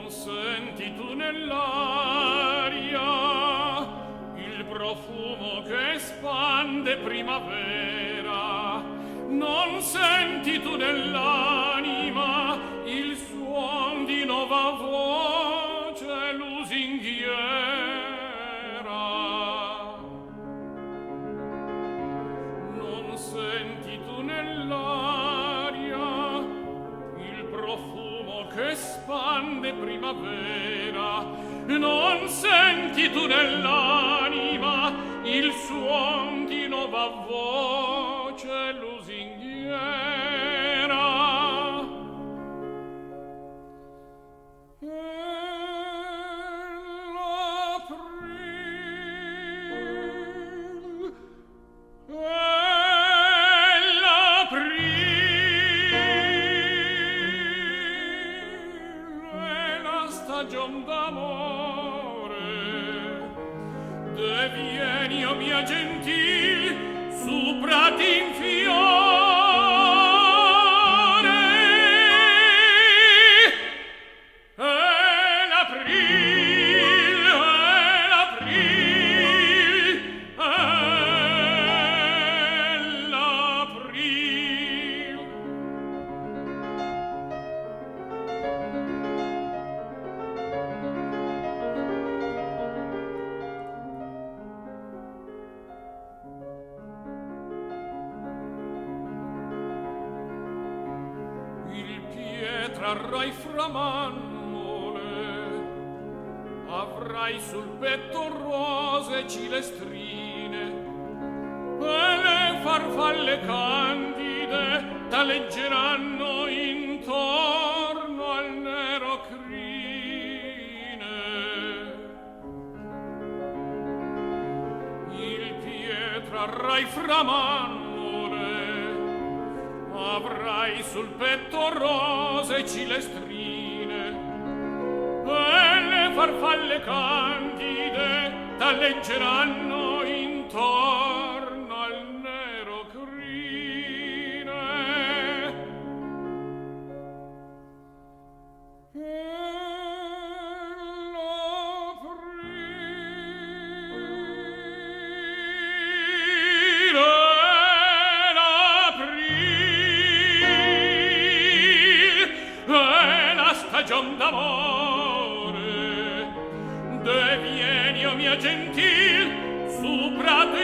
senti tu nell'aria il profumo che spande primavera? Non senti tu nell'anima il suon di nuova voce lusinghiera? Non senti tu nell'aria il profumo che spande primavera? Non senti tu nell'anima il suon di nuova voce lusinghiera? Stagion d'amore, de vieni, o mia gentil, su prati in fiore. È l'aprile, è l'aprile. Trarrai fra mannole, avrai sul petto rose cilestrine, e le farfalle candide t'alleggeranno intorno al nero crine. Il piede trarrai fra mannole, avrai sul petto rose cilestrine, e le farfalle candide t'alleggeranno intorno al nero crine. Stagion d'amore, de vieni, o mia gentil, su prato